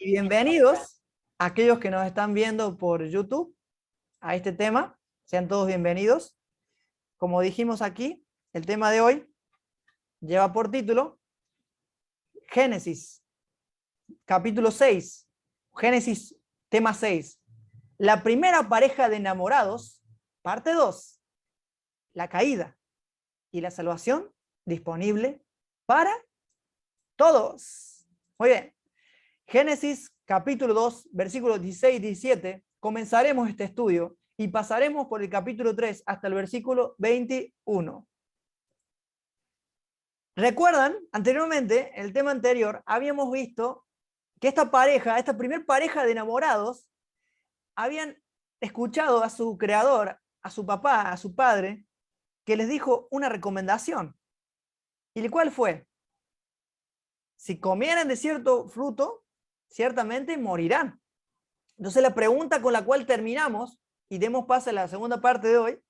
Y bienvenidos a aquellos que nos están viendo por YouTube a este tema. Sean todos bienvenidos. Como dijimos aquí, el tema de hoy lleva por título Génesis, capítulo 6. Génesis, tema 6. La primera pareja de enamorados, parte 2. La caída y la salvación disponible para todos. Muy bien. Génesis capítulo 2, versículos 16 y 17, comenzaremos este estudio y pasaremos por el capítulo 3 hasta el versículo 21. ¿Recuerdan? Anteriormente, en el tema anterior, habíamos visto que esta primer pareja de enamorados, habían escuchado a su creador, a su papá, a su padre, que les dijo una recomendación. ¿Y cuál fue? Si comieran de cierto fruto, ciertamente morirán. Entonces la pregunta con la cual terminamos, y demos paso a la segunda parte de hoy,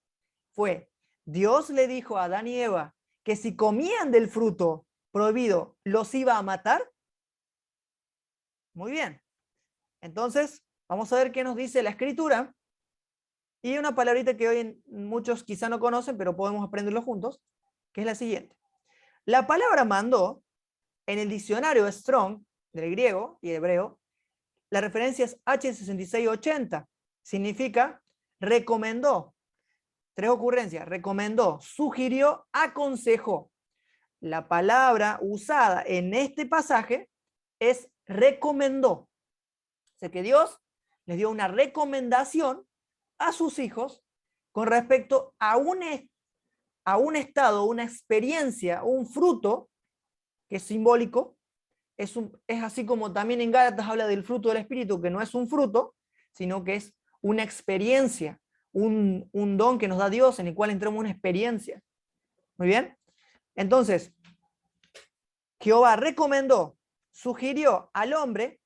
fue, Dios le dijo a Adán y Eva que si comían del fruto prohibido, ¿los iba a matar? Muy bien. Entonces, vamos a ver qué nos dice la Escritura, y una palabrita que hoy muchos quizá no conocen, pero podemos aprenderlo juntos, que es la siguiente. La palabra mandó, en el diccionario Strong, del griego y hebreo, la referencia es H6680. Significa recomendó. Tres ocurrencias. Recomendó, sugirió, aconsejó. La palabra usada en este pasaje es recomendó. O sea que Dios les dio una recomendación a sus hijos con respecto a un estado, una experiencia, un fruto que es simbólico. Es así como también en Gálatas habla del fruto del Espíritu, que no es un fruto, sino que es una experiencia, un don que nos da Dios en el cual entramos en una experiencia. Muy bien. Entonces, Jehová recomendó, sugirió al hombre,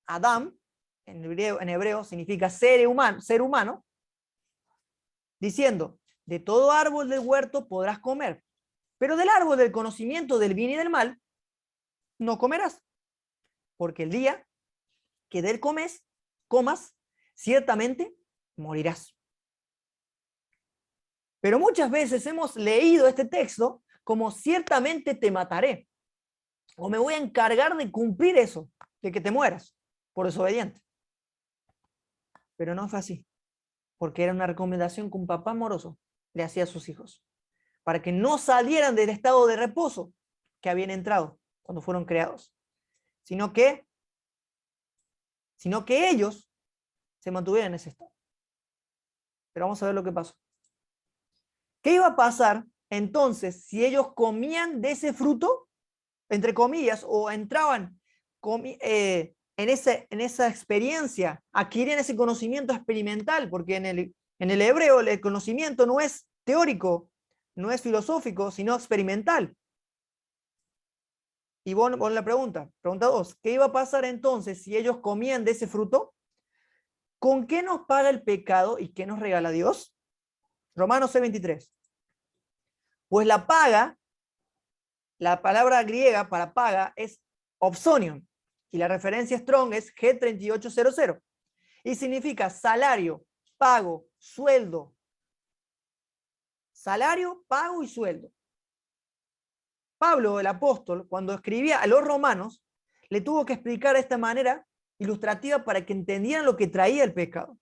Adán, en hebreo significa ser humano, diciendo, de todo árbol del huerto podrás comer, pero del árbol del conocimiento del bien y del mal no comerás, porque el día que de él comas, ciertamente morirás. Pero muchas veces hemos leído este texto como ciertamente te mataré, o me voy a encargar de cumplir eso, de que te mueras por desobediente. Pero no fue así, porque era una recomendación que un papá amoroso le hacía a sus hijos, para que no salieran del estado de reposo que habían entrado cuando fueron creados, sino que ellos se mantuvieran en ese estado. Pero vamos a ver lo que pasó. ¿Qué iba a pasar entonces si ellos comían de ese fruto, entre comillas, o entraban en esa experiencia, adquirían ese conocimiento experimental? Porque en el hebreo el conocimiento no es teórico, no es filosófico, sino experimental. Y bueno, la pregunta 2, ¿qué iba a pasar entonces si ellos comían de ese fruto? ¿Con qué nos paga el pecado y qué nos regala Dios? Romanos 6:23. Pues la paga, la palabra griega para paga es opsonion, y la referencia Strong es G3800, y significa salario, pago, sueldo. Salario, pago y sueldo. Pablo, el apóstol, cuando escribía a los romanos, le tuvo que explicar de esta manera ilustrativa para que entendieran lo que traía el pecado.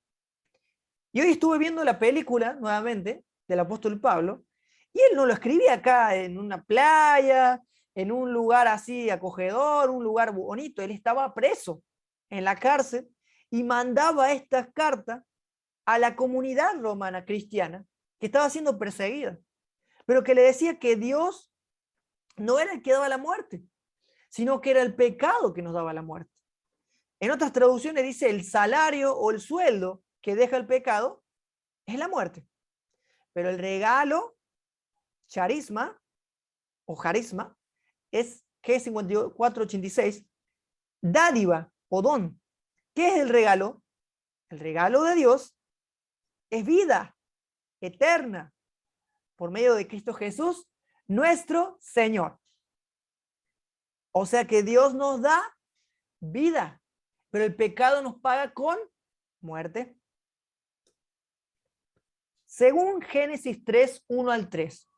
Y hoy estuve viendo la película nuevamente del apóstol Pablo, y él no lo escribía acá en una playa, en un lugar así acogedor, un lugar bonito. Él estaba preso en la cárcel y mandaba estas cartas a la comunidad romana cristiana que estaba siendo perseguida, pero que le decía que Dios no era el que daba la muerte, sino que era el pecado que nos daba la muerte. En otras traducciones dice el salario o el sueldo que deja el pecado es la muerte. Pero el regalo, charisma o charisma, es G5486, dádiva o don. ¿Qué es el regalo? El regalo de Dios es vida eterna por medio de Cristo Jesús, nuestro Señor. O sea que Dios nos da vida. pero el pecado nos paga con muerte. Según Génesis 3, 1 al 3,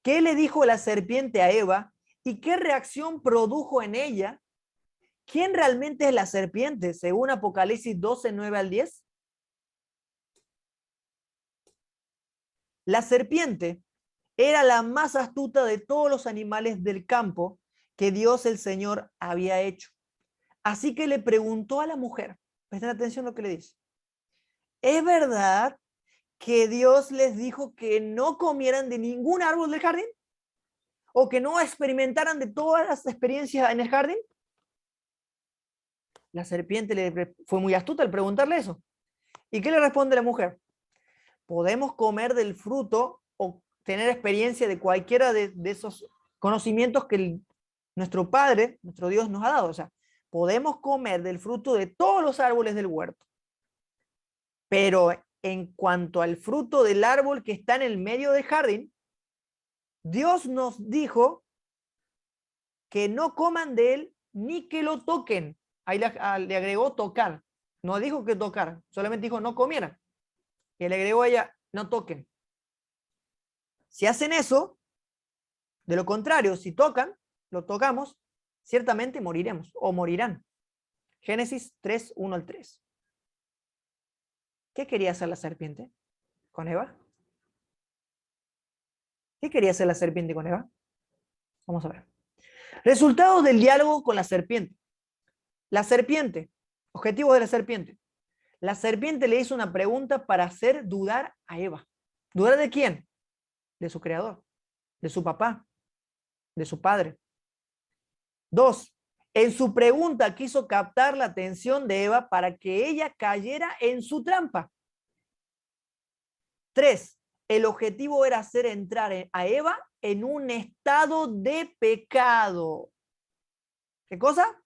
¿qué le dijo la serpiente a Eva y qué reacción produjo en ella? ¿Quién realmente es la serpiente? Según Apocalipsis 12, 9 al 10. La serpiente era la más astuta de todos los animales del campo que Dios el Señor había hecho. Así que le preguntó a la mujer, presten atención a lo que le dice, ¿es verdad que Dios les dijo que no comieran de ningún árbol del jardín? ¿O que no experimentaran de todas las experiencias en el jardín? La serpiente fue muy astuta al preguntarle eso. ¿Y qué le responde la mujer? Podemos comer del fruto o tener experiencia de cualquiera de esos conocimientos que nuestro Padre, nuestro Dios nos ha dado. O sea, podemos comer del fruto de todos los árboles del huerto. Pero en cuanto al fruto del árbol que está en el medio del jardín, Dios nos dijo que no coman de él ni que lo toquen. Ahí le agregó tocar. No dijo que tocar, solamente dijo no comieran. Y le agregó a ella, no toquen. Si hacen eso, de lo contrario, si tocan, lo tocamos, ciertamente moriremos o morirán. Génesis 3, 1 al 3. ¿Qué quería hacer la serpiente con Eva? ¿Qué quería hacer la serpiente con Eva? Vamos a ver. Resultado del diálogo con la serpiente. La serpiente, objetivo de la serpiente. La serpiente le hizo una pregunta para hacer dudar a Eva. ¿Dudar de quién? De su creador, de su papá, de su padre. 2. En su pregunta quiso captar la atención de Eva para que ella cayera en su trampa. 3. El objetivo era hacer entrar a Eva en un estado de pecado. ¿Qué cosa?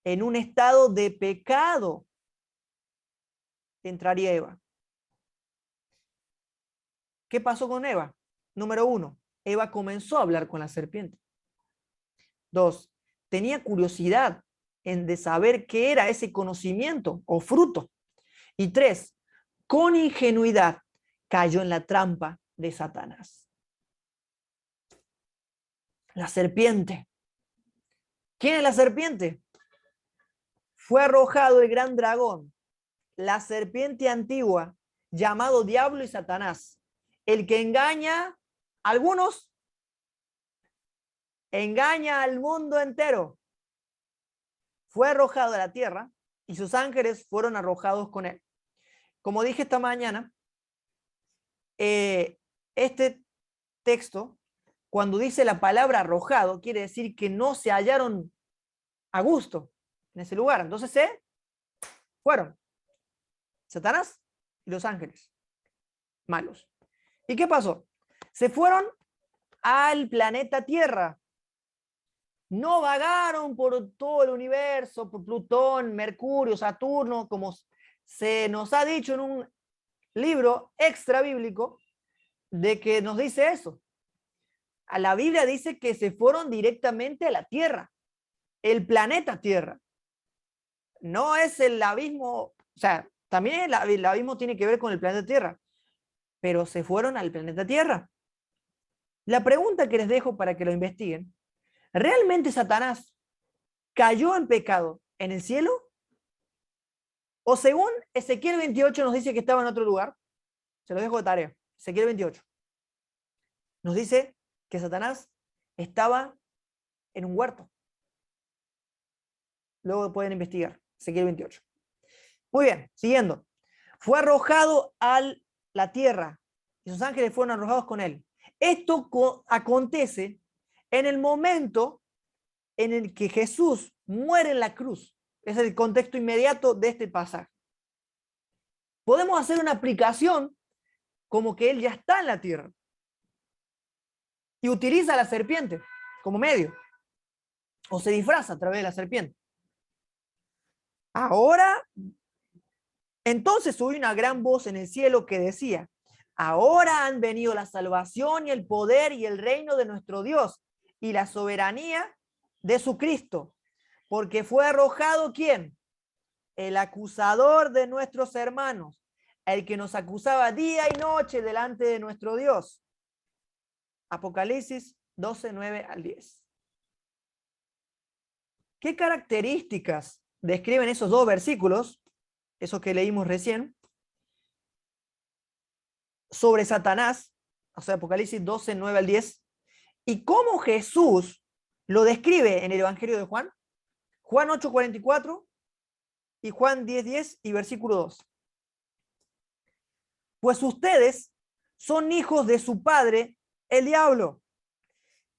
En un estado de pecado entraría Eva. ¿Qué pasó con Eva? Número 1, Eva comenzó a hablar con la serpiente. 2, tenía curiosidad de saber qué era ese conocimiento o fruto. Y 3, con ingenuidad cayó en la trampa de Satanás. La serpiente. ¿Quién es la serpiente? Fue arrojado el gran dragón, la serpiente antigua, llamado Diablo y Satanás, el que engaña a algunos, engaña al mundo entero. Fue arrojado a la tierra y sus ángeles fueron arrojados con él. Como dije esta mañana, este texto, cuando dice la palabra arrojado, quiere decir que no se hallaron a gusto en ese lugar. Entonces se fueron Satanás y los ángeles malos. ¿Y qué pasó? Se fueron al planeta Tierra. No vagaron por todo el universo, por Plutón, Mercurio, Saturno, como se nos ha dicho en un libro extra bíblico, de que nos dice eso. A la Biblia dice que se fueron directamente a la Tierra, el planeta Tierra. No es el abismo, o sea, también el abismo tiene que ver con el planeta Tierra, pero se fueron al planeta Tierra. La pregunta que les dejo para que lo investiguen, ¿realmente Satanás cayó en pecado en el cielo? ¿O según Ezequiel 28 nos dice que estaba en otro lugar? Se lo dejo de tarea. Ezequiel 28 nos dice que Satanás estaba en un huerto. Luego pueden investigar. Ezequiel 28. Muy bien, siguiendo. Fue arrojado a la tierra y sus ángeles fueron arrojados con él. Esto acontece en el momento en el que Jesús muere en la cruz. Es el contexto inmediato de este pasaje. Podemos hacer una aplicación como que él ya está en la tierra y utiliza a la serpiente como medio, o se disfraza a través de la serpiente. Ahora, entonces oí una gran voz en el cielo que decía: ahora han venido la salvación y el poder y el reino de nuestro Dios y la soberanía de su Cristo, porque fue arrojado ¿quién? el acusador de nuestros hermanos, el que nos acusaba día y noche delante de nuestro Dios. Apocalipsis 12, 9 al 10. ¿Qué características describen esos dos versículos, esos que leímos recién, sobre Satanás? O sea, Apocalipsis 12, 9 al 10. ¿Y cómo Jesús lo describe en el Evangelio de Juan? Juan 8, 44 y Juan 10, 10 y versículo 2. Pues ustedes son hijos de su padre, el diablo,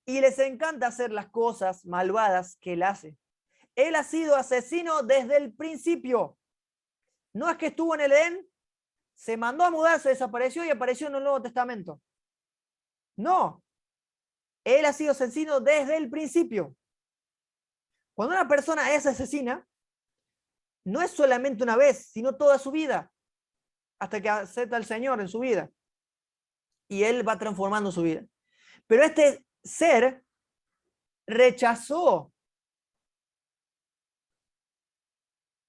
y les encanta hacer las cosas malvadas que él hace. Él ha sido asesino desde el principio. No es que estuvo en el Edén, se mandó a mudar, se desapareció y apareció en el Nuevo Testamento. No. Él ha sido asesino desde el principio. Cuando una persona es asesina, no es solamente una vez, sino toda su vida, hasta que acepta al Señor en su vida. Y Él va transformando su vida. Pero este ser rechazó.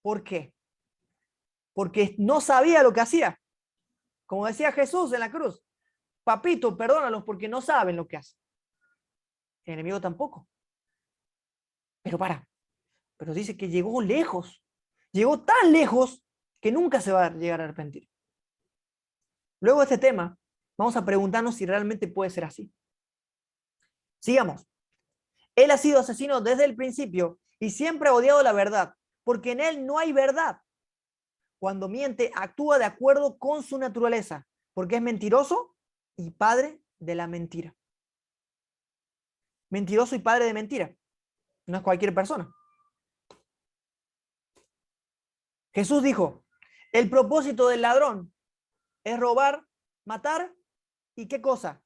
¿Por qué? Porque no sabía lo que hacía. Como decía Jesús en la cruz, papito, perdónalos porque no saben lo que hacen. El enemigo tampoco. Pero dice que llegó lejos. Llegó tan lejos que nunca se va a llegar a arrepentir. Luego de este tema, vamos a preguntarnos si realmente puede ser así. Sigamos. Él ha sido asesino desde el principio y siempre ha odiado la verdad, porque en él no hay verdad. Cuando miente, actúa de acuerdo con su naturaleza, porque es mentiroso y padre de la mentira. Mentiroso y padre de mentira. No es cualquier persona. Jesús dijo, el propósito del ladrón es robar, matar y ¿qué cosa?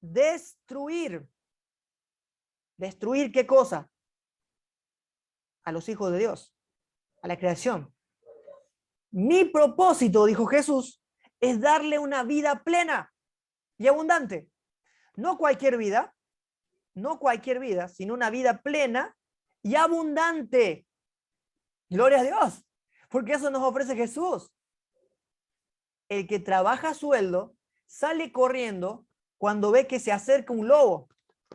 Destruir. ¿Destruir qué cosa? A los hijos de Dios, a la creación. Mi propósito, dijo Jesús, es darle una vida plena y abundante. No cualquier vida, sino una vida plena y abundante. Gloria a Dios, porque eso nos ofrece Jesús. El que trabaja a sueldo sale corriendo cuando ve que se acerca un lobo.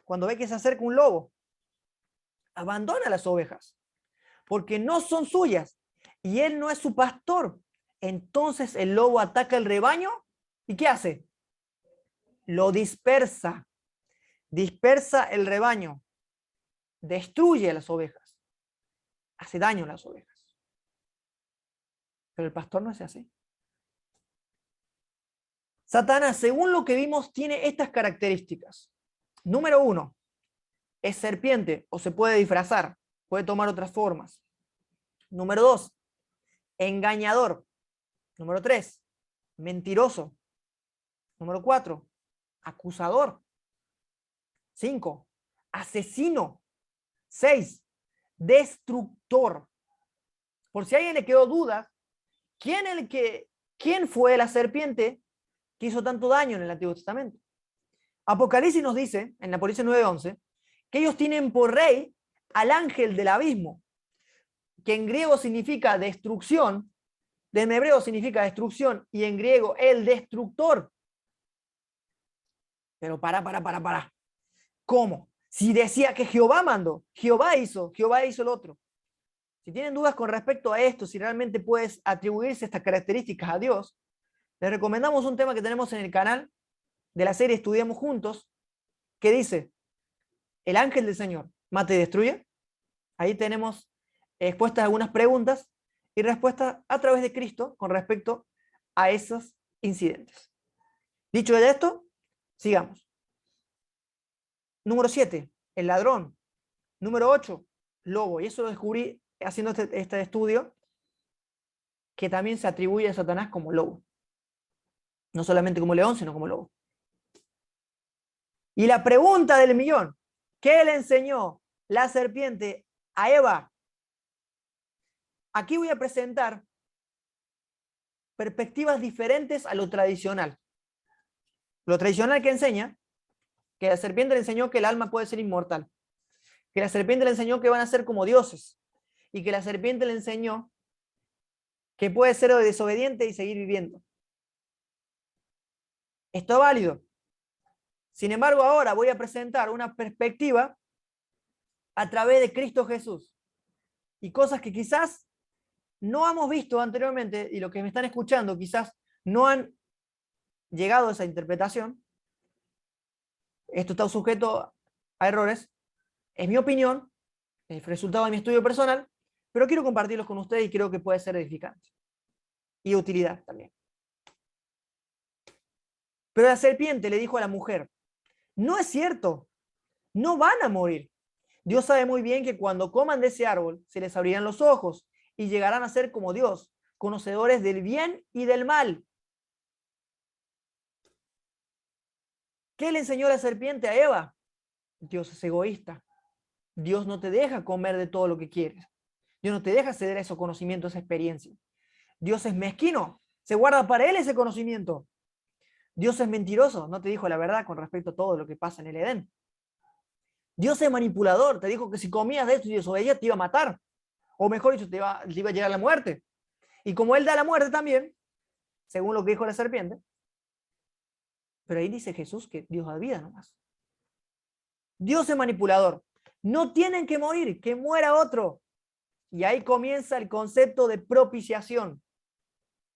Cuando ve que se acerca un lobo, abandona las ovejas, porque no son suyas, y él no es su pastor. Entonces el lobo ataca el rebaño, ¿y qué hace? Lo dispersa. Dispersa el rebaño. Destruye a las ovejas. Hace daño a las ovejas. Pero el pastor no es así. Satanás, según lo que vimos, tiene estas características. Número 1, es serpiente o se puede disfrazar, puede tomar otras formas. Número 2, engañador. Número 3, mentiroso. Número 4, acusador. 5, asesino. 6, destructor. Por si a alguien le quedó duda, ¿quién fue la serpiente que hizo tanto daño en el Antiguo Testamento? Apocalipsis nos dice, en Apocalipsis 9:11, que ellos tienen por rey al ángel del abismo, que en griego significa destrucción, en hebreo significa destrucción, y en griego el destructor. Pero para. ¿Cómo? Si decía que Jehová mandó, Jehová hizo el otro. Si tienen dudas con respecto a esto, si realmente puedes atribuirse estas características a Dios, les recomendamos un tema que tenemos en el canal de la serie Estudiamos Juntos, que dice, el ángel del Señor mata y destruye. Ahí tenemos expuestas algunas preguntas y respuestas a través de Cristo con respecto a esos incidentes. Dicho de esto, sigamos. Número 7, el ladrón. Número 8, lobo. Y eso lo descubrí haciendo este estudio, que también se atribuye a Satanás como lobo. No solamente como león, sino como lobo. Y la pregunta del millón, ¿qué le enseñó la serpiente a Eva? Aquí voy a presentar perspectivas diferentes a lo tradicional. Lo tradicional que enseña, que la serpiente le enseñó que el alma puede ser inmortal, que la serpiente le enseñó que van a ser como dioses, y que la serpiente le enseñó que puede ser desobediente y seguir viviendo. Esto es válido. Sin embargo, ahora voy a presentar una perspectiva a través de Cristo Jesús y cosas que quizás no hemos visto anteriormente y los que me están escuchando quizás no han llegado a esa interpretación. Esto está sujeto a errores. Es mi opinión, es resultado de mi estudio personal, pero quiero compartirlos con ustedes y creo que puede ser edificante y de utilidad también. Pero la serpiente le dijo a la mujer, no es cierto, no van a morir. Dios sabe muy bien que cuando coman de ese árbol se les abrirán los ojos y llegarán a ser como Dios, conocedores del bien y del mal. ¿Qué le enseñó la serpiente a Eva? Dios es egoísta. Dios no te deja comer de todo lo que quieres. Dios no te deja ceder a esos conocimientos, esa experiencia. Dios es mezquino. Se guarda para él ese conocimiento. Dios es mentiroso. No te dijo la verdad con respecto a todo lo que pasa en el Edén. Dios es manipulador. Te dijo que si comías de esto y desobedías te iba a matar. O mejor dicho, te iba a llegar la muerte. Y como él da la muerte también, según lo que dijo la serpiente, pero ahí dice Jesús que Dios da vida nomás. Dios es manipulador. No tienen que morir, que muera otro. Y ahí comienza el concepto de propiciación,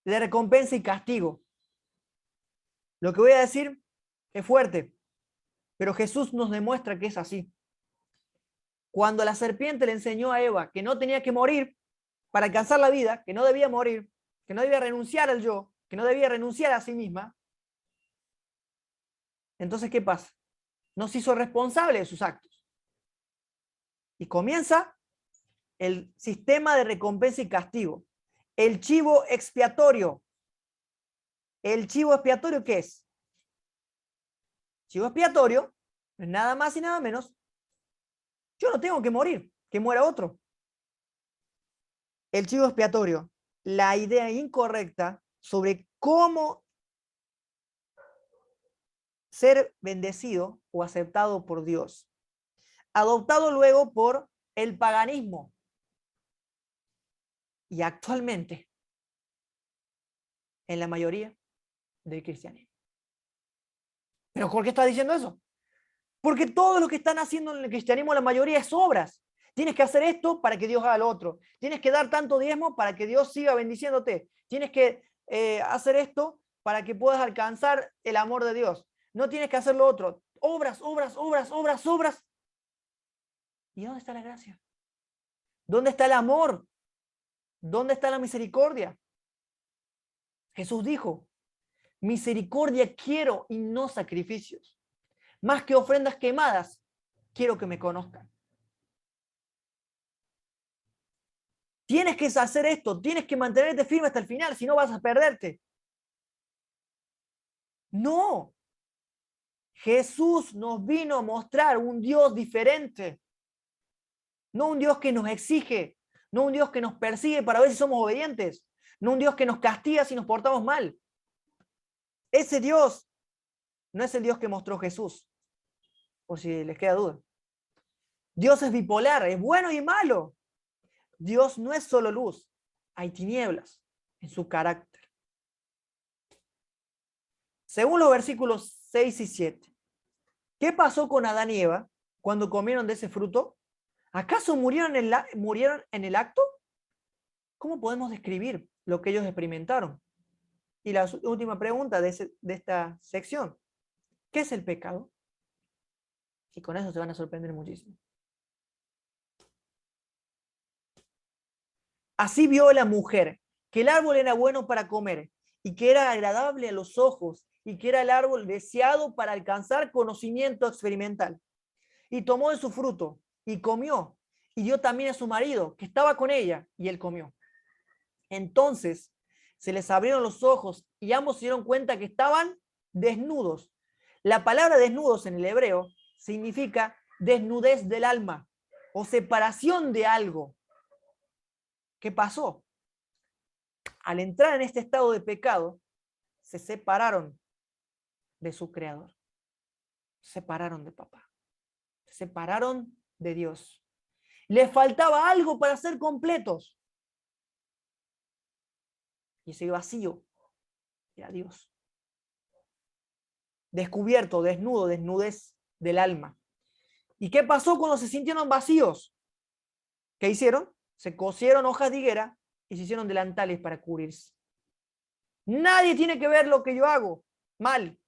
de recompensa y castigo. Lo que voy a decir es fuerte, pero Jesús nos demuestra que es así. Cuando la serpiente le enseñó a Eva que no tenía que morir para alcanzar la vida, que no debía morir, que no debía renunciar al yo, que no debía renunciar a sí misma, entonces, ¿qué pasa? Nos hizo responsable de sus actos. Y comienza el sistema de recompensa y castigo. El chivo expiatorio. ¿El chivo expiatorio qué es? Chivo expiatorio es nada más y nada menos. Yo no tengo que morir, que muera otro. El chivo expiatorio, la idea incorrecta sobre cómo ser bendecido o aceptado por Dios, adoptado luego por el paganismo y actualmente en la mayoría del cristianismo. ¿Pero por qué está diciendo eso? Porque todo lo que están haciendo en el cristianismo, la mayoría es obras. Tienes que hacer esto para que Dios haga lo otro. Tienes que dar tanto diezmo para que Dios siga bendiciéndote. Tienes que hacer esto para que puedas alcanzar el amor de Dios. No tienes que hacer lo otro. Obras, obras, obras, obras, obras. ¿Y dónde está la gracia? ¿Dónde está el amor? ¿Dónde está la misericordia? Jesús dijo, misericordia quiero y no sacrificios. Más que ofrendas quemadas, quiero que me conozcan. Tienes que hacer esto, tienes que mantenerte firme hasta el final, si no vas a perderte. No. Jesús nos vino a mostrar un Dios diferente. No un Dios que nos exige, no un Dios que nos persigue para ver si somos obedientes, no un Dios que nos castiga si nos portamos mal. Ese Dios no es el Dios que mostró Jesús, por si les queda duda. Dios es bipolar, es bueno y malo. Dios no es solo luz, hay tinieblas en su carácter. Según los versículos 6 y 7, ¿qué pasó con Adán y Eva cuando comieron de ese fruto? ¿Acaso murieron en el acto? ¿Cómo podemos describir lo que ellos experimentaron? Y la última pregunta de esta sección, ¿qué es el pecado? Y con eso se van a sorprender muchísimo. Así vio la mujer que el árbol era bueno para comer y que era agradable a los ojos y que era el árbol deseado para alcanzar conocimiento experimental. Y tomó de su fruto y comió y dio también a su marido que estaba con ella y él comió. Entonces se les abrieron los ojos y ambos se dieron cuenta que estaban desnudos. La palabra desnudos en el hebreo significa desnudez del alma o separación de algo. ¿Qué pasó? Al entrar en este estado de pecado, se separaron de su creador. Se separaron de papá. Se separaron de Dios. Les faltaba algo para ser completos. Y ese vacío era Dios. Descubierto, desnudo, desnudez del alma. ¿Y qué pasó cuando se sintieron vacíos? ¿Qué hicieron? Se cosieron hojas de higuera y se hicieron delantales para cubrirse. Nadie tiene que ver lo que yo hago mal.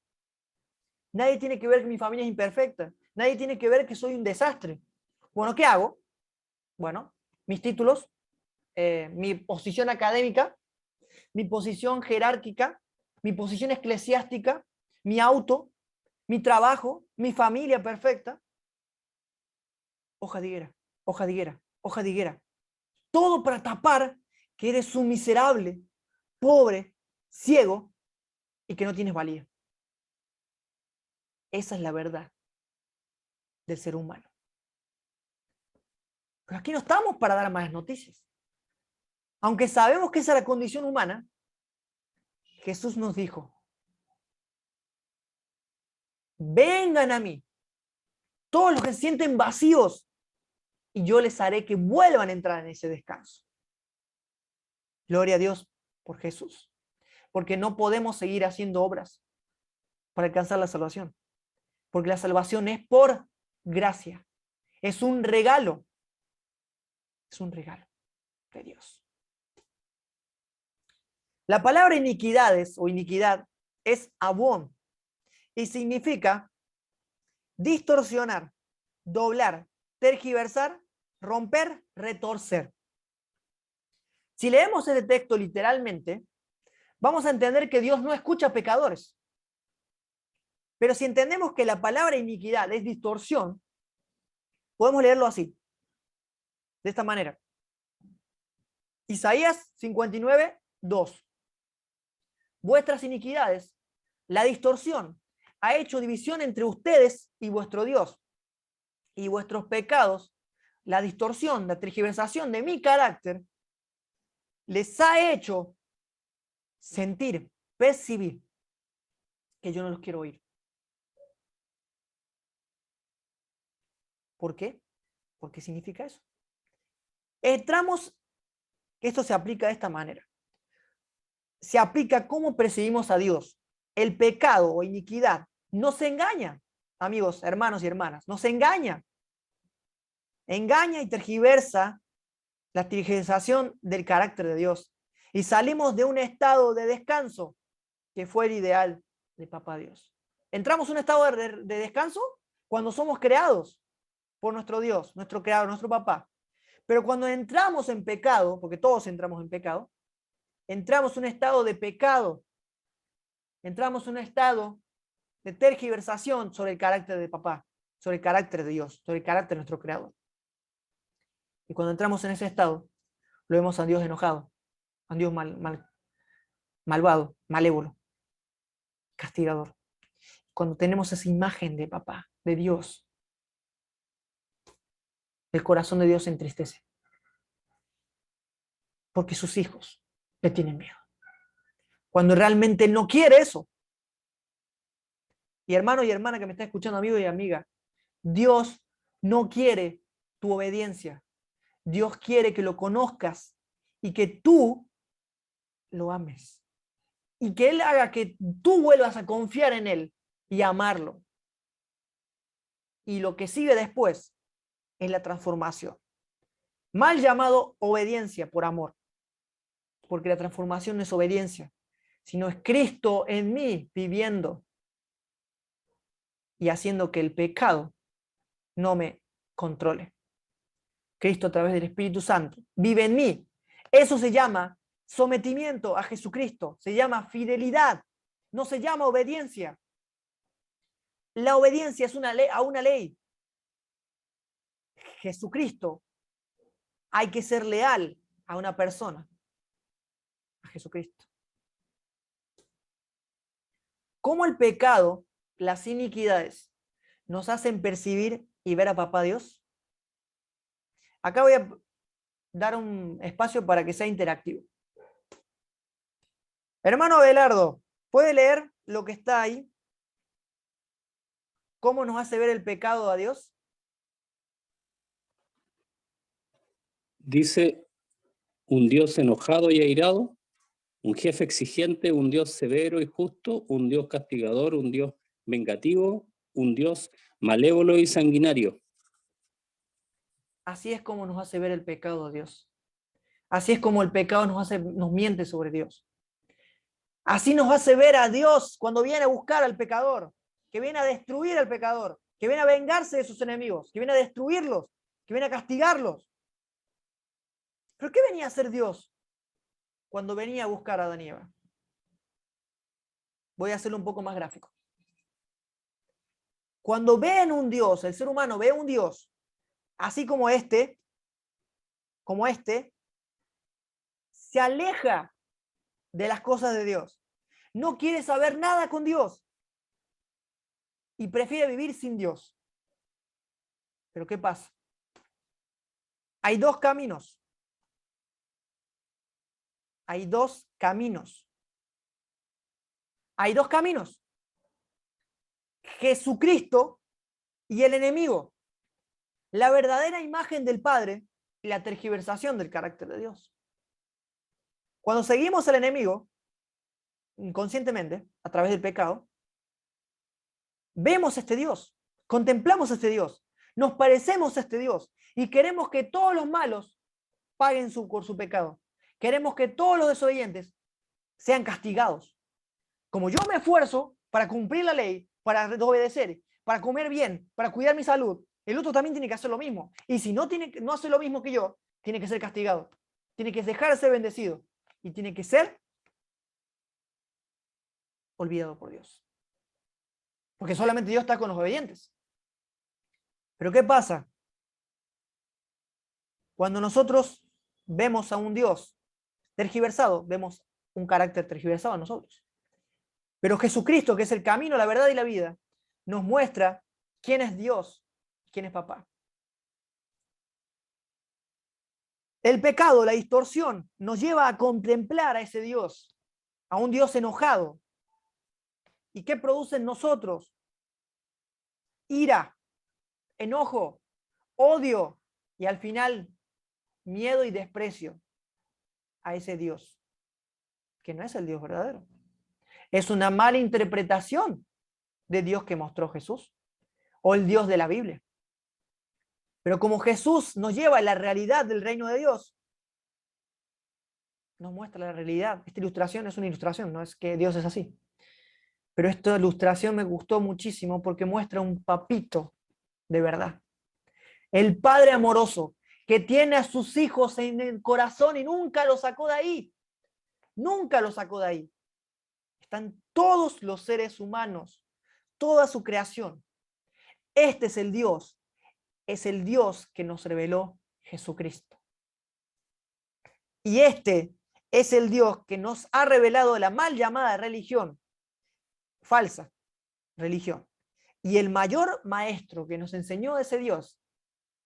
Nadie tiene que ver que mi familia es imperfecta. Nadie tiene que ver que soy un desastre. Bueno, ¿qué hago? Bueno, mis títulos, mi posición académica, mi posición jerárquica, mi posición eclesiástica, mi auto, mi trabajo, mi familia perfecta. Hoja de higuera, hoja de higuera, hoja de higuera. Todo para tapar que eres un miserable, pobre, ciego y que no tienes valía. Esa es la verdad del ser humano. Pero aquí no estamos para dar malas noticias. Aunque sabemos que esa es la condición humana, Jesús nos dijo, vengan a mí, todos los que se sienten vacíos, y yo les haré que vuelvan a entrar en ese descanso. Gloria a Dios por Jesús, porque no podemos seguir haciendo obras para alcanzar la salvación, porque la salvación es por gracia, es un regalo de Dios. La palabra iniquidades o iniquidad es abón y significa distorsionar, doblar, tergiversar, romper, retorcer. Si leemos este texto literalmente, vamos a entender que Dios no escucha pecadores. Pero si entendemos que la palabra iniquidad es distorsión, podemos leerlo así, de esta manera. Isaías 59, 2. Vuestras iniquidades, la distorsión, ha hecho división entre ustedes y vuestro Dios. Y vuestros pecados, la distorsión, la tergiversación de mi carácter, les ha hecho sentir, percibir que yo no los quiero oír. ¿Por qué? ¿Por qué significa eso? Entramos, esto se aplica de esta manera. Se aplica cómo percibimos a Dios. El pecado o iniquidad nos engaña, amigos, hermanos y hermanas, nos engaña. Engaña y tergiversa la tergiversación del carácter de Dios. Y salimos de un estado de descanso que fue el ideal de Papá Dios. Entramos en un estado de descanso cuando somos creados por nuestro Dios, nuestro creador, nuestro papá. Pero cuando entramos en pecado, porque todos entramos en pecado, entramos en un estado de pecado, entramos en un estado de tergiversación sobre el carácter de papá, sobre el carácter de Dios, sobre el carácter de nuestro creador. Y cuando entramos en ese estado, lo vemos a Dios enojado, a Dios malvado, malévolo, castigador. Cuando tenemos esa imagen de papá, de Dios, el corazón de Dios se entristece. Porque sus hijos le tienen miedo. Cuando realmente no quiere eso. Y hermano y hermana que me está escuchando, amigo y amiga, Dios no quiere tu obediencia. Dios quiere que lo conozcas y que tú lo ames. Y que Él haga que tú vuelvas a confiar en Él y amarlo. Y lo que sigue después es la transformación. Mal llamado obediencia por amor. Porque la transformación no es obediencia, sino es Cristo en mí viviendo y haciendo que el pecado no me controle. Cristo a través del Espíritu Santo vive en mí. Eso se llama sometimiento a Jesucristo, se llama fidelidad, no se llama obediencia. La obediencia es una ley, a una ley. Jesucristo, hay que ser leal a una persona, a Jesucristo. ¿Cómo el pecado, las iniquidades, nos hacen percibir y ver a Papá Dios? Acá voy a dar un espacio para que sea interactivo. Hermano Abelardo, ¿puede leer lo que está ahí? ¿Cómo nos hace ver el pecado a Dios? Dice, un Dios enojado y airado Un jefe exigente, un Dios severo y justo, un Dios castigador, un Dios vengativo, un Dios malévolo y sanguinario. Así es como nos hace ver el pecado de Dios. Así es como el pecado nos miente sobre Dios. Así nos hace ver a Dios cuando viene a buscar al pecador, que viene a destruir al pecador, que viene a vengarse de sus enemigos, que viene a destruirlos, que viene a castigarlos. ¿Pero qué venía a hacer Dios cuando venía a buscar a Adán y Eva? Voy a hacerlo un poco más gráfico. Cuando ven un Dios, el ser humano ve un Dios, así como este, se aleja de las cosas de Dios. No quiere saber nada con Dios y prefiere vivir sin Dios. Pero ¿qué pasa? Hay dos caminos. Hay dos caminos. Hay dos caminos. Jesucristo y el enemigo. La verdadera imagen del Padre y la tergiversación del carácter de Dios. Cuando seguimos al enemigo, inconscientemente, a través del pecado, vemos a este Dios, contemplamos a este Dios, nos parecemos a este Dios y queremos que todos los malos paguen por su pecado. Queremos que todos los desobedientes sean castigados. Como yo me esfuerzo para cumplir la ley, para obedecer, para comer bien, para cuidar mi salud, el otro también tiene que hacer lo mismo. Y si no hace lo mismo que yo, tiene que ser castigado. Tiene que dejar de ser bendecido. Y tiene que ser olvidado por Dios. Porque solamente Dios está con los obedientes. Pero ¿qué pasa? Cuando nosotros vemos a un Dios tergiversado, vemos un carácter tergiversado en nosotros. Pero Jesucristo, que es el camino, la verdad y la vida, nos muestra quién es Dios, quién es papá. El pecado, la distorsión, nos lleva a contemplar a ese Dios, a un Dios enojado. ¿Y qué produce en nosotros? Ira, enojo, odio y al final miedo y desprecio a ese Dios, que no es el Dios verdadero. Es una mala interpretación de Dios que mostró Jesús o el Dios de la Biblia. Pero como Jesús nos lleva a la realidad del reino de Dios, nos muestra la realidad. Esta ilustración es una ilustración, no es que Dios es así. Pero esta ilustración me gustó muchísimo porque muestra un papito de verdad. El Padre amoroso que tiene a sus hijos en el corazón y nunca los sacó de ahí. Nunca los sacó de ahí. Están todos los seres humanos, toda su creación. Este es el Dios que nos reveló Jesucristo. Y este es el Dios que nos ha revelado la mal llamada religión, falsa religión. Y el mayor maestro que nos enseñó de ese Dios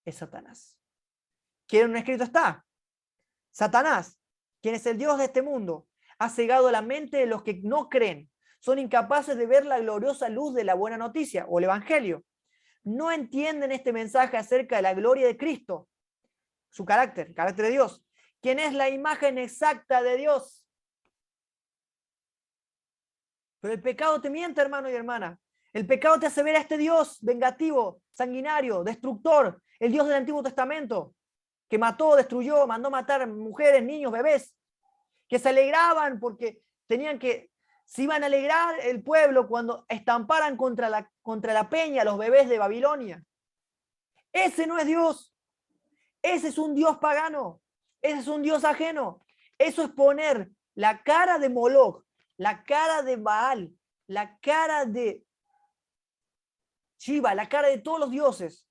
es Satanás. ¿Quién un escrito está? Satanás, quien es el Dios de este mundo, ha cegado la mente de los que no creen. Son incapaces de ver la gloriosa luz de la buena noticia o el Evangelio. No entienden este mensaje acerca de la gloria de Cristo, su carácter, el carácter de Dios, quien es la imagen exacta de Dios. Pero el pecado te miente, hermano y hermana. El pecado te hace ver a este Dios vengativo, sanguinario, destructor, el Dios del Antiguo Testamento, que mató, destruyó, mandó matar mujeres, niños, bebés, que se alegraban porque se iban a alegrar el pueblo cuando estamparan contra la peña los bebés de Babilonia. Ese no es Dios. Ese es un Dios pagano. Ese es un Dios ajeno. Eso es poner la cara de Moloch, la cara de Baal, la cara de Shiva, la cara de todos los dioses,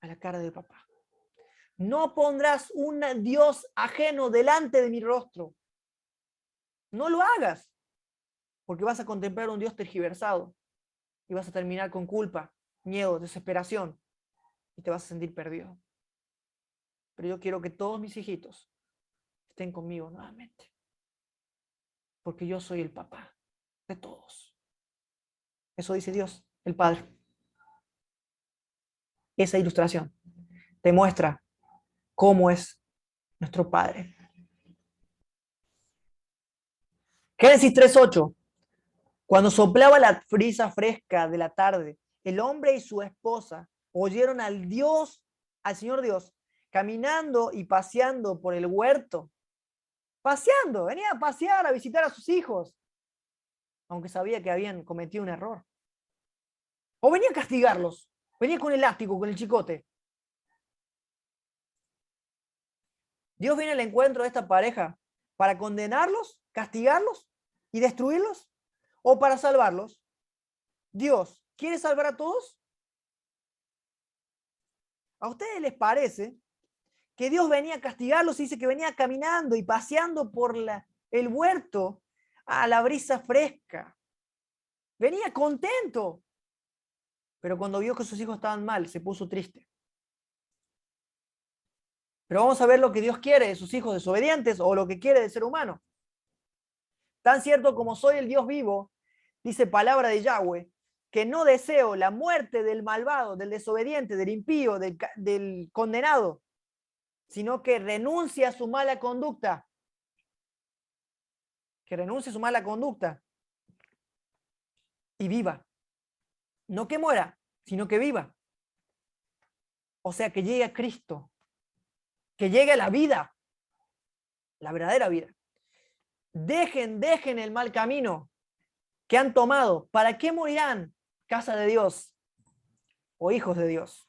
a la cara de papá. No pondrás un Dios ajeno delante de mi rostro. No lo hagas, porque vas a contemplar un Dios tergiversado y vas a terminar con culpa, miedo, desesperación y te vas a sentir perdido. Pero yo quiero que todos mis hijitos estén conmigo nuevamente, porque yo soy el papá de todos. Eso dice Dios, el Padre. Esa ilustración te muestra cómo es nuestro Padre. Génesis 3:8. Cuando soplaba la brisa fresca de la tarde, el hombre y su esposa oyeron al Señor Dios, caminando y paseando por el huerto. Paseando, venía a pasear, a visitar a sus hijos, aunque sabía que habían cometido un error. O venía a castigarlos, venía con el látigo, con el chicote. Dios viene al encuentro de esta pareja para condenarlos, castigarlos y destruirlos, o para salvarlos. Dios, ¿quiere salvar a todos? ¿A ustedes les parece que Dios venía a castigarlos y dice que venía caminando y paseando por el huerto a la brisa fresca? Venía contento, pero cuando vio que sus hijos estaban mal, se puso triste. Pero vamos a ver lo que Dios quiere de sus hijos desobedientes o lo que quiere del ser humano. Tan cierto como soy el Dios vivo, dice palabra de Yahweh, que no deseo la muerte del malvado, del desobediente, del impío, del condenado, sino que renuncie a su mala conducta. Que renuncie a su mala conducta y viva. No que muera, sino que viva. O sea, que llegue a Cristo, que llegue a la vida, la verdadera vida. Dejen el mal camino que han tomado. ¿Para qué morirán, casa de Dios o hijos de Dios?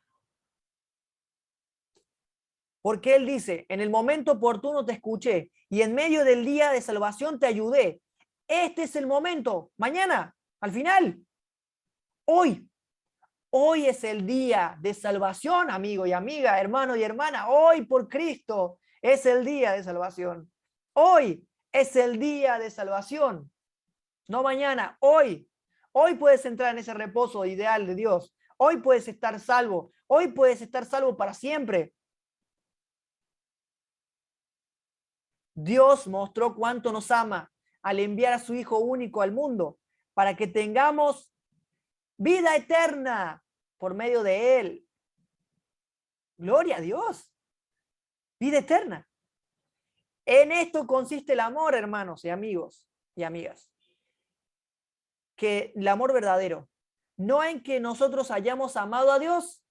Porque Él dice, en el momento oportuno te escuché y en medio del día de salvación te ayudé. Este es el momento, mañana, al final, hoy. Hoy es el día de salvación, amigo y amiga, hermano y hermana. Hoy por Cristo es el día de salvación. Hoy es el día de salvación. No mañana, hoy. Hoy puedes entrar en ese reposo ideal de Dios. Hoy puedes estar salvo. Hoy puedes estar salvo para siempre. Dios mostró cuánto nos ama al enviar a su Hijo único al mundo para que tengamos vida eterna por medio de Él. Gloria a Dios. Vida eterna. En esto consiste el amor, hermanos y amigos y amigas. Que el amor verdadero, no en que nosotros hayamos amado a Dios,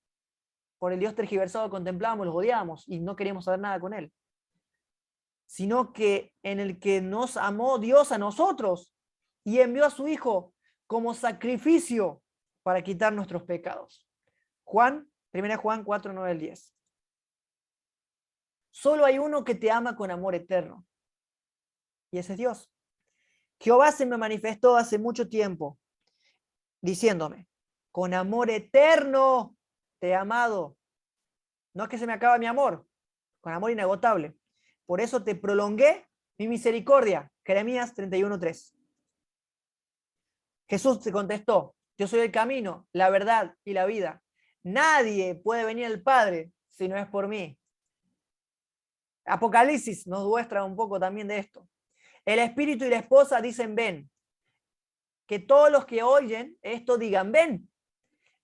por el Dios tergiversado contemplábamos, los odiábamos y no queríamos saber nada con Él, sino que en el que nos amó Dios a nosotros y envió a su Hijo como sacrificio para quitar nuestros pecados. 1 Juan 4, 9 al 10. Solo hay uno que te ama con amor eterno, y ese es Dios. Jehová se me manifestó hace mucho tiempo, diciéndome, con amor eterno te he amado. No es que se me acaba mi amor, con amor inagotable. Por eso te prolongué mi misericordia. Jeremías 31:3. Jesús te contestó, yo soy el camino, la verdad y la vida. Nadie puede venir al Padre si no es por mí. Apocalipsis nos muestra un poco también de esto. El espíritu y la esposa dicen ven. Que todos los que oyen esto digan ven.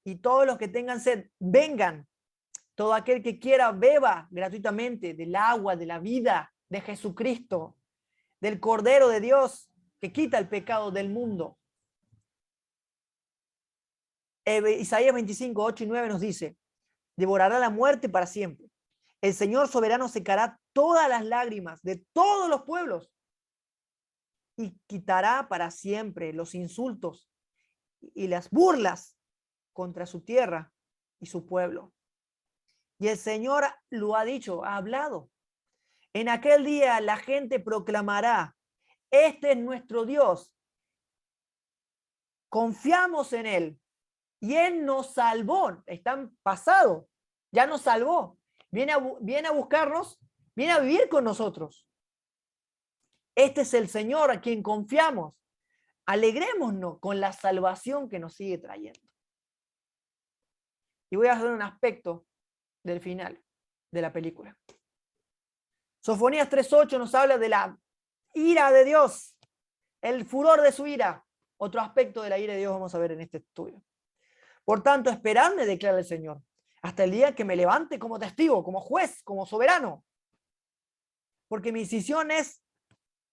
Y todos los que tengan sed, vengan. Todo aquel que quiera beba gratuitamente del agua, de la vida de Jesucristo, del Cordero de Dios que quita el pecado del mundo. Isaías 25, 8 y 9 nos dice, devorará la muerte para siempre. El Señor soberano secará todas las lágrimas de todos los pueblos y quitará para siempre los insultos y las burlas contra su tierra y su pueblo. Y el Señor lo ha dicho, ha hablado. En aquel día la gente proclamará, este es nuestro Dios. Confiamos en Él. Y Él nos salvó. Está en pasado. Ya nos salvó. Viene a buscarnos, viene a vivir con nosotros. Este es el Señor a quien confiamos. Alegrémonos con la salvación que nos sigue trayendo. Y voy a hacer un aspecto del final de la película. Sofonías 3:8 nos habla de la ira de Dios, el furor de su ira. Otro aspecto de la ira de Dios vamos a ver en este estudio. Por tanto, esperadme, declara el Señor, hasta el día que me levante como testigo, como juez, como soberano. Porque mi decisión es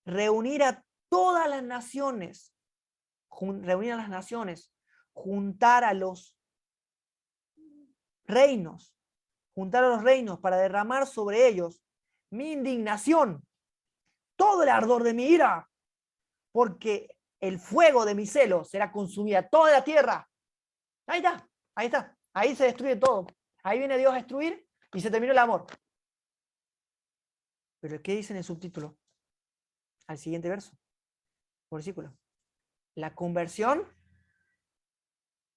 reunir a todas las naciones, reunir a las naciones, juntar a los reinos, para derramar sobre ellos mi indignación, todo el ardor de mi ira, porque el fuego de mi celo será consumida toda la tierra. Ahí está, ahí está, ahí se destruye todo. Ahí viene Dios a destruir y se terminó el amor. Pero ¿qué dice en el subtítulo? Al siguiente verso, versículo. La conversión.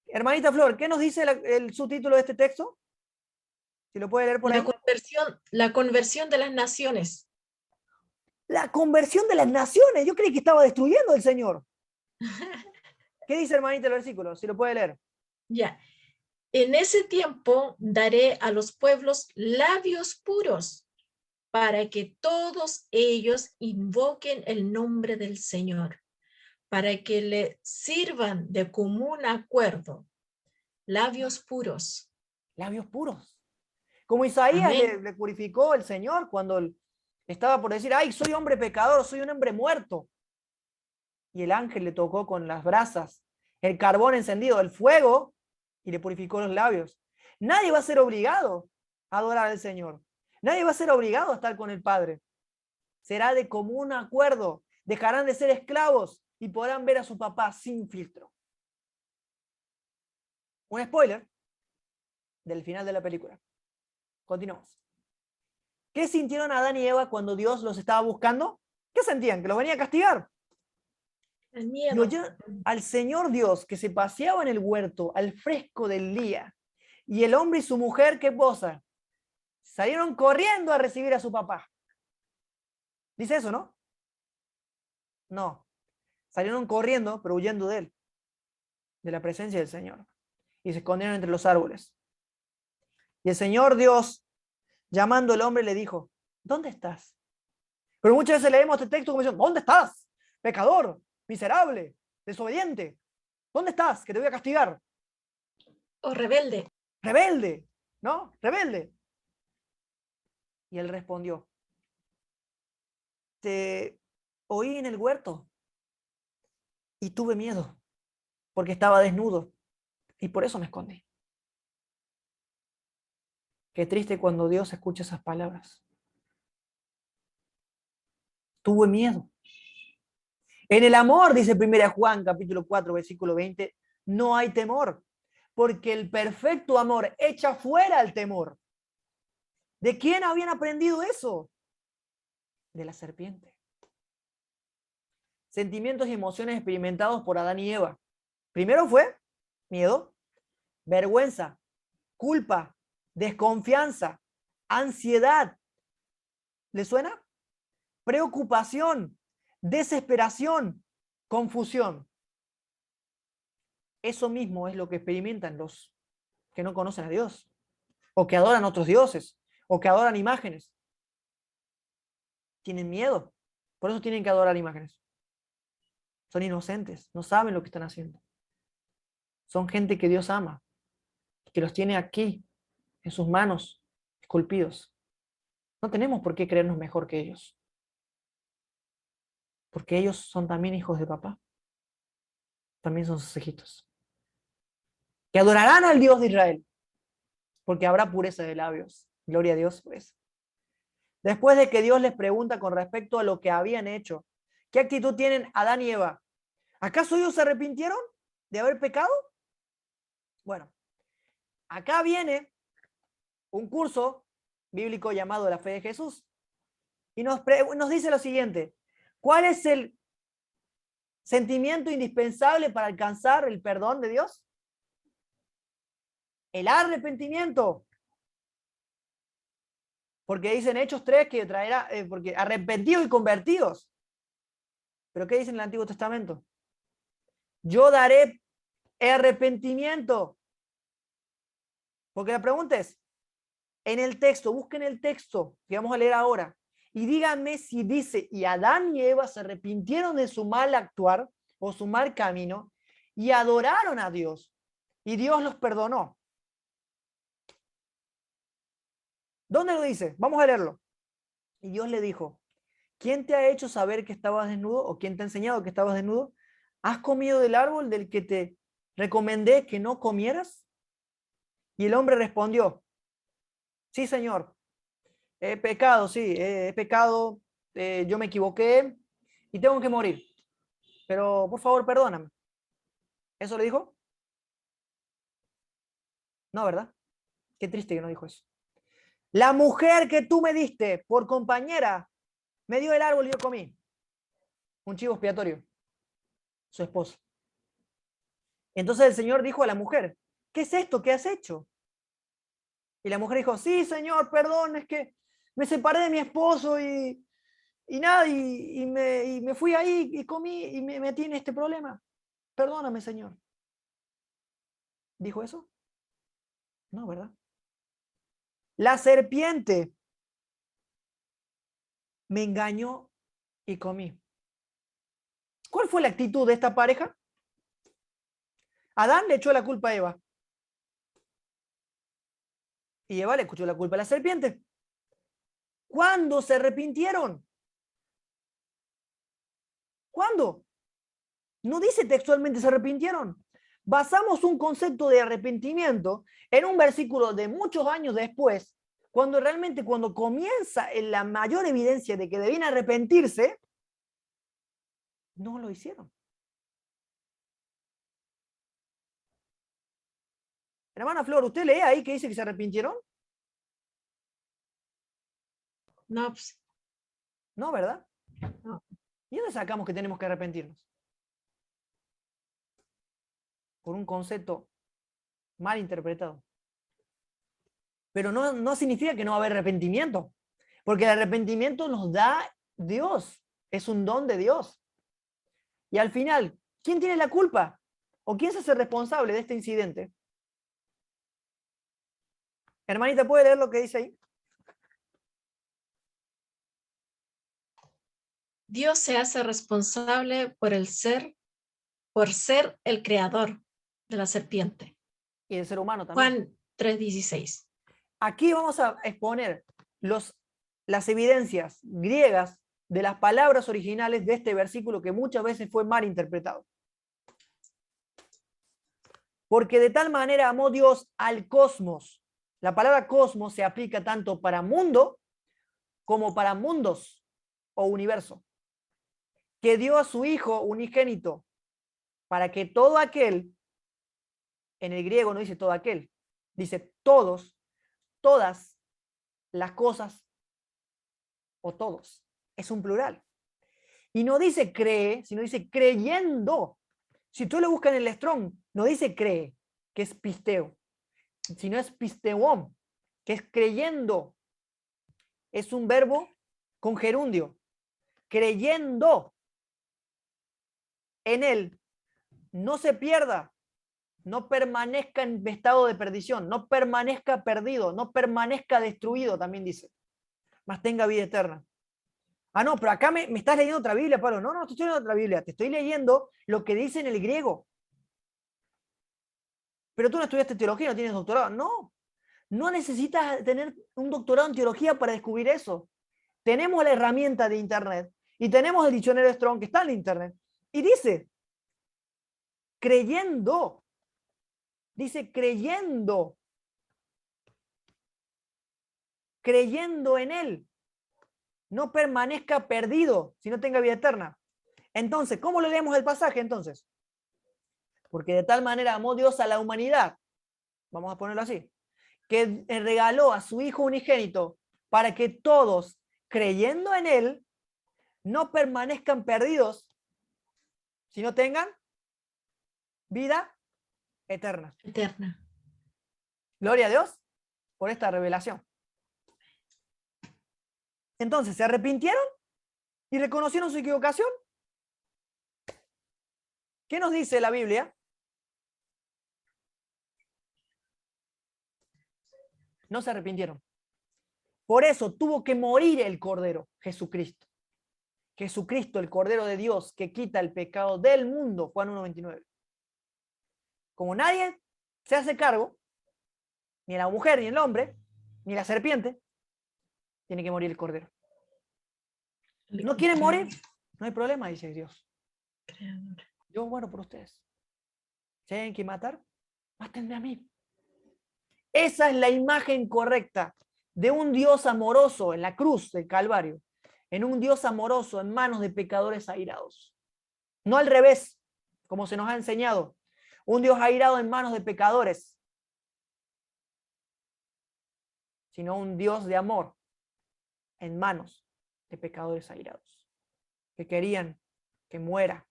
Hermanita Flor, ¿qué nos dice el subtítulo de este texto? Si lo puede leer por ahí. La conversión de las naciones. La conversión de las naciones. Yo creí que estaba destruyendo el Señor. ¿Qué dice, hermanita, el versículo? Si lo puede leer. Ya. En ese tiempo daré a los pueblos labios puros para que todos ellos invoquen el nombre del Señor, para que le sirvan de común acuerdo. Labios puros. Labios puros. Como Isaías le purificó el Señor cuando estaba por decir, ay, soy hombre pecador, soy un hombre muerto. Y el ángel le tocó con las brasas, el carbón encendido, el fuego, y le purificó los labios. Nadie va a ser obligado a adorar al Señor. Nadie va a ser obligado a estar con el Padre. Será de común acuerdo. Dejarán de ser esclavos y podrán ver a su papá sin filtro. Un spoiler del final de la película. Continuamos. ¿Qué sintieron Adán y Eva cuando Dios los estaba buscando? ¿Qué sentían? ¿Que los venía a castigar? El Y miedo. oyeron al Señor Dios que se paseaba en el huerto al fresco del día. Y el hombre y su mujer, ¿qué cosa? Salieron corriendo a recibir a su papá. Dice eso, ¿no? No. Salieron corriendo, pero huyendo de él, de la presencia del Señor. Y se escondieron entre los árboles. Y el Señor Dios, llamando al hombre, le dijo, ¿dónde estás? Pero muchas veces leemos este texto como diciendo, ¿dónde estás? Pecador, miserable, desobediente. ¿Dónde estás? Que te voy a castigar. O rebelde. Rebelde, ¿no? Rebelde. Y él respondió, te oí en el huerto y tuve miedo porque estaba desnudo y por eso me escondí. Qué triste cuando Dios escucha esas palabras. Tuve miedo. En el amor, dice 1 Juan capítulo 4, versículo 20, no hay temor, porque el perfecto amor echa fuera el temor. ¿De quién habían aprendido eso? De la serpiente. Sentimientos y emociones experimentados por Adán y Eva. Primero fue miedo, vergüenza, culpa, desconfianza, ansiedad. ¿Le suena? Preocupación, desesperación, confusión. Eso mismo es lo que experimentan los que no conocen a Dios, o que adoran otros dioses, o que adoran imágenes. Tienen miedo, por eso tienen que adorar imágenes. Son inocentes, no saben lo que están haciendo. Son gente que Dios ama, que los tiene aquí, en sus manos, esculpidos. No tenemos por qué creernos mejor que ellos, porque ellos son también hijos de papá, también son sus hijitos, que adorarán al Dios de Israel, porque habrá pureza de labios. Gloria a Dios por eso. Después de que Dios les pregunta con respecto a lo que habían hecho, ¿qué actitud tienen Adán y Eva? ¿Acaso ellos se arrepintieron de haber pecado? Bueno, acá viene un curso bíblico llamado La Fe de Jesús y nos dice lo siguiente: ¿cuál es el sentimiento indispensable para alcanzar el perdón de Dios? El arrepentimiento. Porque dicen Hechos 3 que traerá, porque arrepentidos y convertidos. ¿Pero qué dice en el Antiguo Testamento? Yo daré arrepentimiento. Porque la pregunta es, en el texto, busquen el texto que vamos a leer ahora, y díganme si dice, y Adán y Eva se arrepintieron de su mal actuar o su mal camino, y adoraron a Dios, y Dios los perdonó. ¿Dónde lo dice? Vamos a leerlo. Y Dios le dijo, ¿Quién te ha hecho saber que estabas desnudo? ¿O quién te ha enseñado que estabas desnudo? ¿Has comido del árbol del que te recomendé que no comieras? Y el hombre respondió, sí, Señor, he pecado, sí, he pecado, yo me equivoqué y tengo que morir. Pero por favor, perdóname. ¿Eso le dijo? No, ¿verdad? Qué triste que no dijo eso. La mujer que tú me diste por compañera me dio el árbol y yo comí. Un chivo expiatorio. Su esposo. Entonces el Señor dijo a la mujer, ¿qué es esto que has hecho? Y la mujer dijo, sí, Señor, perdón, es que me separé de mi esposo y nada, y me fui ahí y comí y me metí en este problema. Perdóname, Señor. ¿Dijo eso? No, ¿verdad? La serpiente me engañó y comí. ¿Cuál fue la actitud de esta pareja? Adán le echó la culpa a Eva. Y Eva le echó la culpa a la serpiente. ¿Cuándo se arrepintieron? ¿Cuándo? No dice textualmente se arrepintieron. Basamos un concepto de arrepentimiento en un versículo de muchos años después, cuando realmente cuando comienza en la mayor evidencia de que debían arrepentirse, no lo hicieron. Hermana Flor, ¿usted lee ahí que dice que se arrepintieron? No, pues, No, ¿verdad? no. ¿Y dónde sacamos que tenemos que arrepentirnos? Por un concepto mal interpretado. Pero no significa que no va a haber arrepentimiento, porque el arrepentimiento nos da Dios, es un don de Dios. Y al final, ¿quién tiene la culpa? ¿O quién se hace responsable de este incidente? Hermanita, ¿puede leer lo que dice ahí? Dios se hace responsable por ser el creador de la serpiente. Y del ser humano también. Juan 3:16. Aquí vamos a exponer las evidencias griegas de las palabras originales de este versículo que muchas veces fue mal interpretado. Porque de tal manera amó Dios al cosmos. La palabra cosmos se aplica tanto para mundo como para mundos o universo. Que dio a su Hijo unigénito para que todo aquel, en el griego no dice todo aquel, dice todos, todas las cosas o todos. Es un plural. Y no dice cree, sino dice creyendo. Si tú lo buscas en el Strong, no dice cree, que es pisteo, sino es pisteuón, que es creyendo. Es un verbo con gerundio. Creyendo en él, no se pierda, no permanezca en estado de perdición, no permanezca perdido, no permanezca destruido, también dice, mas tenga vida eterna. Ah, no, pero acá me estás leyendo otra Biblia, Pablo. No, no, te estoy leyendo otra Biblia, te estoy leyendo lo que dice en el griego. Pero tú no estudiaste teología, no tienes doctorado. No, no necesitas tener un doctorado en teología para descubrir eso. Tenemos la herramienta de Internet y tenemos el diccionario Strong que está en Internet. Y dice, creyendo. Dice creyendo. Creyendo en él. No permanezca perdido, sino tenga vida eterna. Entonces, ¿cómo le leemos el pasaje entonces? Porque de tal manera amó Dios a la humanidad, vamos a ponerlo así, que regaló a su Hijo unigénito para que todos, creyendo en él, no permanezcan perdidos, sino tengan vida eterna. Eterna. Gloria a Dios por esta revelación. Entonces, ¿se arrepintieron y reconocieron su equivocación? ¿Qué nos dice la Biblia? No se arrepintieron. Por eso tuvo que morir el Cordero, Jesucristo. Jesucristo, el Cordero de Dios, que quita el pecado del mundo, Juan 1:29. Como nadie se hace cargo, ni la mujer, ni el hombre, ni la serpiente, tiene que morir el Cordero. ¿No quieren morir? No hay problema, dice Dios. Creador. Yo muero por ustedes. Si hay que matar, mátenme a mí. Esa es la imagen correcta de un Dios amoroso en la cruz del Calvario, en un Dios amoroso en manos de pecadores airados. No al revés, como se nos ha enseñado. Un Dios airado en manos de pecadores, sino un Dios de amor en manos de pecadores airados, que querían que muera.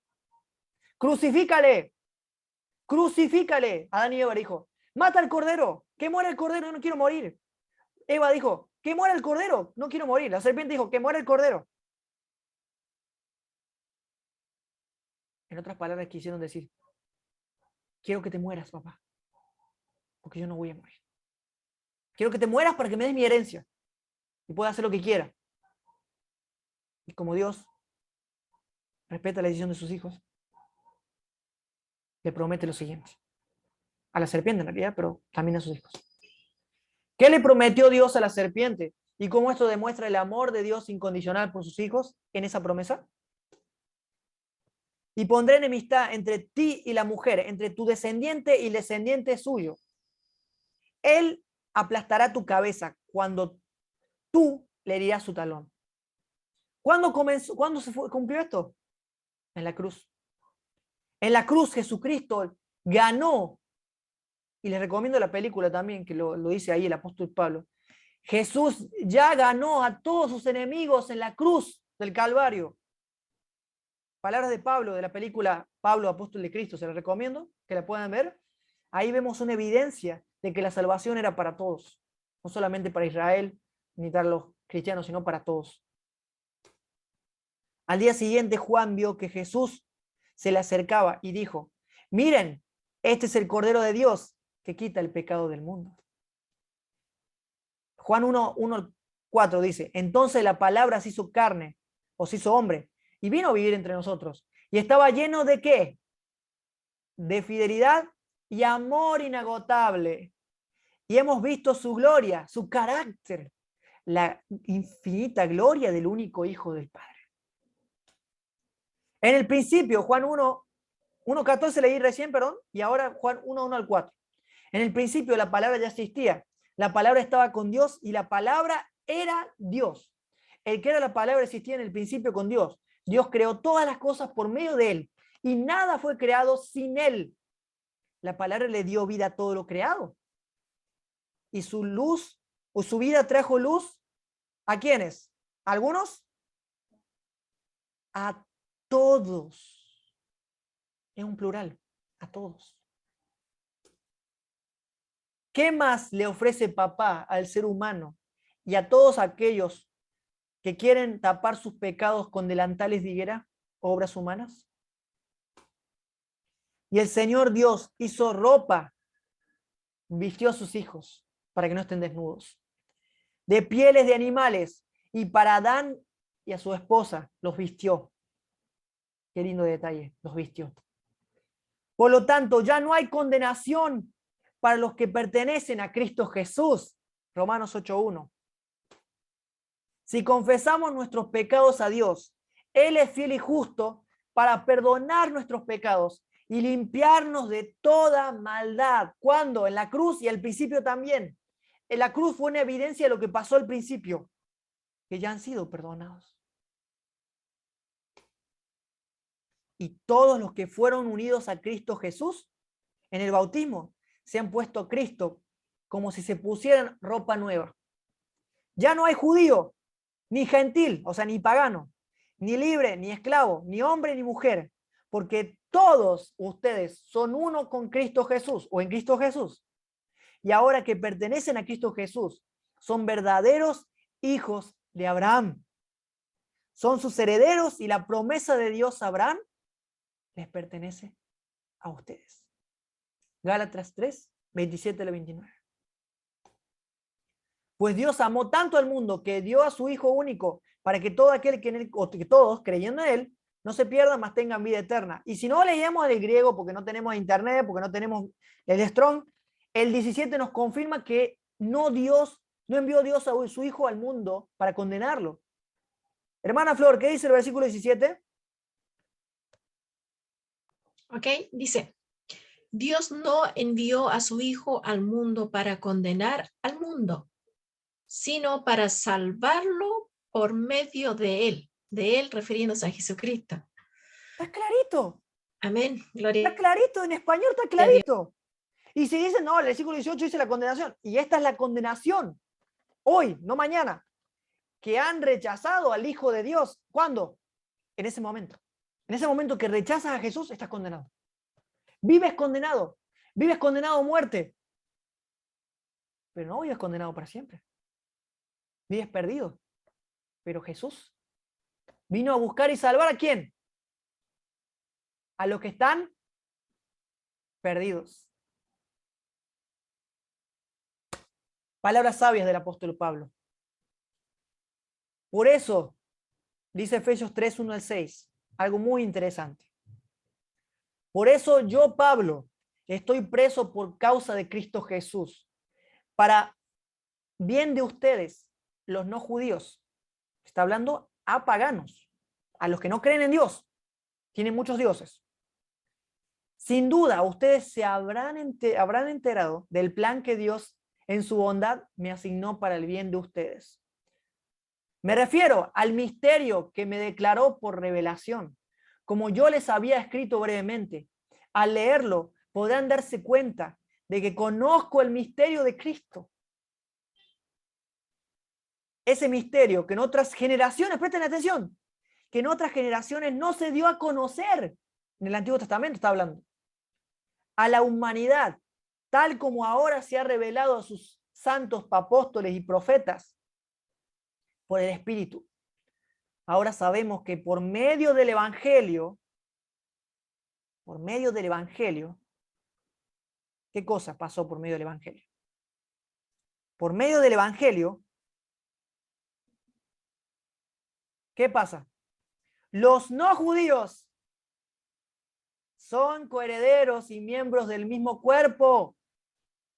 ¡Crucifícale! ¡Crucifícale! Adán y Eva dijo, mata al cordero, que muera el cordero, no quiero morir. Eva dijo, que muera el cordero, no quiero morir. La serpiente dijo, que muera el cordero. En otras palabras quisieron decir, quiero que te mueras, papá, porque yo no voy a morir. Quiero que te mueras para que me des mi herencia y pueda hacer lo que quiera. Y como Dios respeta la decisión de sus hijos, le promete lo siguiente. A la serpiente en realidad, pero también a sus hijos. ¿Qué le prometió Dios a la serpiente? ¿Y cómo esto demuestra el amor de Dios incondicional por sus hijos en esa promesa? Y pondré enemistad entre ti y la mujer, entre tu descendiente y el descendiente suyo. Él aplastará tu cabeza cuando tú le herirás su talón. ¿Cuándo cumplió esto? En la cruz. En la cruz Jesucristo ganó, y les recomiendo la película también, que lo dice ahí el apóstol Pablo. Jesús ya ganó a todos sus enemigos en la cruz del Calvario. Palabras de Pablo, de la película Pablo, apóstol de Cristo, se las recomiendo que la puedan ver. Ahí vemos una evidencia de que la salvación era para todos, no solamente para Israel, ni para los cristianos, sino para todos. Al día siguiente Juan vio que Jesús se le acercaba y dijo, miren, este es el Cordero de Dios que quita el pecado del mundo. Juan 1:4 dice, entonces la palabra se hizo carne, o se hizo hombre, y vino a vivir entre nosotros. Y estaba lleno de ¿qué? De fidelidad y amor inagotable. Y hemos visto su gloria, su carácter, la infinita gloria del único Hijo del Padre. En el principio, Juan 1:14 leí recién, perdón, y ahora Juan 1:1-4. En el principio la palabra ya existía. La palabra estaba con Dios y la palabra era Dios. El que era la palabra existía en el principio con Dios. Dios creó todas las cosas por medio de él y nada fue creado sin él. La palabra le dio vida a todo lo creado. Y su luz o su vida trajo luz ¿a quiénes? ¿A algunos? A todos. Es un plural, a todos. ¿Qué más le ofrece papá al ser humano y a todos aquellos que quieren tapar sus pecados con delantales de higuera, obras humanas? Y el Señor Dios hizo ropa, vistió a sus hijos para que no estén desnudos, de pieles de animales, y para Adán y a su esposa los vistió. Qué lindo detalle, los vistió. Por lo tanto, ya no hay condenación para los que pertenecen a Cristo Jesús. Romanos 8:1. Si confesamos nuestros pecados a Dios, Él es fiel y justo para perdonar nuestros pecados y limpiarnos de toda maldad. ¿Cuándo? En la cruz y al principio también. En la cruz fue una evidencia de lo que pasó al principio, que ya han sido perdonados. Y todos los que fueron unidos a Cristo Jesús en el bautismo se han puesto a Cristo como si se pusieran ropa nueva. Ya no hay judío, ni gentil, o sea, ni pagano, ni libre, ni esclavo, ni hombre, ni mujer, porque todos ustedes son uno con Cristo Jesús o en Cristo Jesús. Y ahora que pertenecen a Cristo Jesús, son verdaderos hijos de Abraham. Son sus herederos y la promesa de Dios a Abraham les pertenece a ustedes. Gálatas 3:27-29. Pues Dios amó tanto al mundo que dio a su Hijo único para que todo aquel que todos creyendo en él no se pierdan, mas tengan vida eterna. Y si no leíamos el griego porque no tenemos internet, porque no tenemos el Strong, el 17 nos confirma que no envió Dios a su Hijo al mundo para condenarlo, Hermana Flor, ¿qué dice el versículo 17? ¿Ok? Dice, Dios no envió a su Hijo al mundo para condenar al mundo, sino para salvarlo por medio de él refiriéndose a Jesucristo. Está clarito. Amén. Gloria Está clarito, en español está a Dios. clarito. Y si dicen, no, el versículo 18 dice la condenación. Y esta es la condenación. Hoy, no mañana. Que han rechazado al Hijo de Dios. ¿Cuándo? En ese momento. En ese momento que rechazas a Jesús, estás condenado. Vives condenado. Vives condenado a muerte. Pero no vives condenado para siempre. Vives perdido. Pero Jesús vino a buscar y salvar ¿a quién? A los que están perdidos. Palabras sabias del apóstol Pablo. Por eso, dice Efesios 3, 1 al 6, algo muy interesante. Por eso yo, Pablo, estoy preso por causa de Cristo Jesús, para bien de ustedes, los no judíos. Está hablando a paganos, a los que no creen en Dios. Tienen muchos dioses. Sin duda, ustedes se habrán enterado del plan que Dios en su bondad me asignó para el bien de ustedes. Me refiero al misterio que me declaró por revelación. Como yo les había escrito brevemente, al leerlo podrán darse cuenta de que conozco el misterio de Cristo. Ese misterio que en otras generaciones, presten atención, que en otras generaciones no se dio a conocer. En el Antiguo Testamento está hablando. A la humanidad, tal como ahora se ha revelado a sus santos apóstoles y profetas por el Espíritu. Ahora sabemos que por medio del Evangelio, ¿qué cosa pasó por medio del Evangelio? Por medio del Evangelio, ¿qué pasa? Los no judíos son coherederos y miembros del mismo cuerpo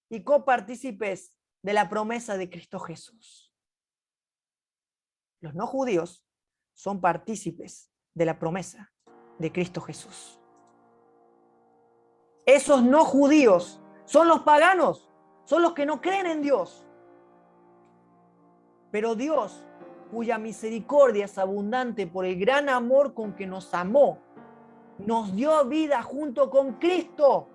y copartícipes de la promesa de Cristo Jesús. Los no judíos son partícipes de la promesa de Cristo Jesús. Esos no judíos son los paganos, son los que no creen en Dios. Pero Dios, cuya misericordia es abundante por el gran amor con que nos amó, nos dio vida junto con Cristo.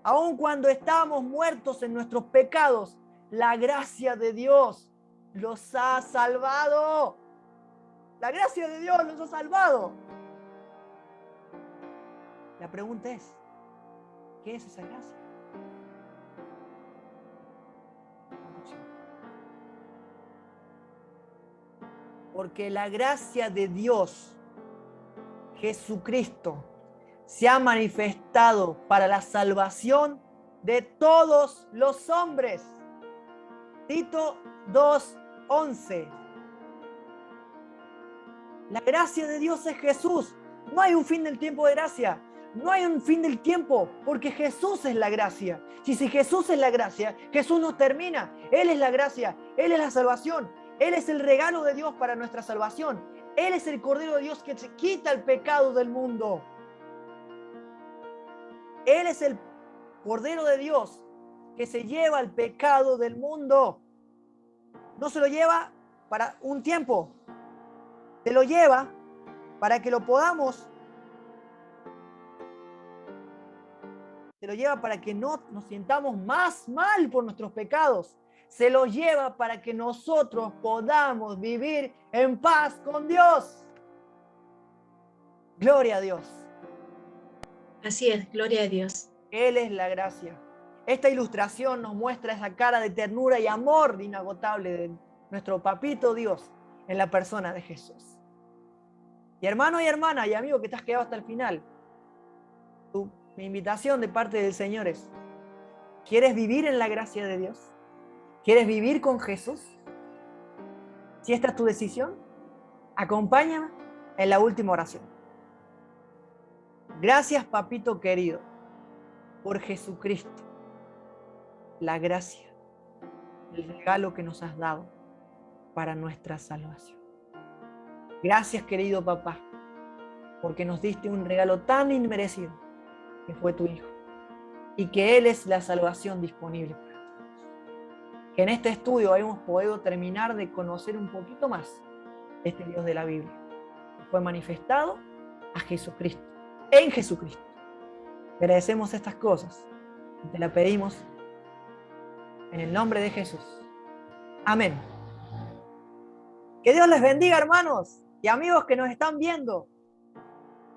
Aun cuando estábamos muertos en nuestros pecados, la gracia de Dios los ha salvado. La gracia de Dios los ha salvado. La pregunta es, ¿qué es esa gracia? Porque la gracia de Dios, Jesucristo, se ha manifestado para la salvación de todos los hombres. Tito 2:11. La gracia de Dios es Jesús. No hay un fin del tiempo de gracia. No hay un fin del tiempo, porque Jesús es la gracia. Si Jesús es la gracia, Jesús no termina. Él es la gracia, Él es la salvación. Él es el regalo de Dios para nuestra salvación. Él es el Cordero de Dios que se quita el pecado del mundo. Él es el Cordero de Dios que se lleva el pecado del mundo. No se lo lleva para un tiempo. Se lo lleva para que lo podamos. Se lo lleva para que no nos sientamos más mal por nuestros pecados. Se lo lleva para que nosotros podamos vivir en paz con Dios. Gloria a Dios. Así es, gloria a Dios. Él es la gracia. Esta ilustración nos muestra esa cara de ternura y amor inagotable de nuestro papito Dios en la persona de Jesús. Y hermano y hermana y amigo que te has quedado hasta el final, mi invitación de parte del Señor es, ¿quieres vivir en la gracia de Dios? ¿Quieres vivir con Jesús? Si esta es tu decisión, acompáñame en la última oración. Gracias, papito querido, por Jesucristo, la gracia, el regalo que nos has dado para nuestra salvación. Gracias, querido papá, porque nos diste un regalo tan inmerecido, que fue tu Hijo, y que Él es la salvación disponible para todos. Que en este estudio hemos podido terminar de conocer un poquito más este Dios de la Biblia, que fue manifestado a Jesucristo, en Jesucristo. Te agradecemos estas cosas y te la pedimos en el nombre de Jesús. Amén. Que Dios les bendiga, hermanos y amigos que nos están viendo.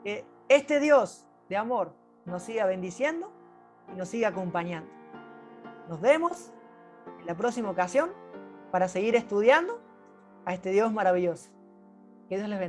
Que este Dios de amor nos siga bendiciendo y nos siga acompañando. Nos vemos en la próxima ocasión para seguir estudiando a este Dios maravilloso. Que Dios les bendiga.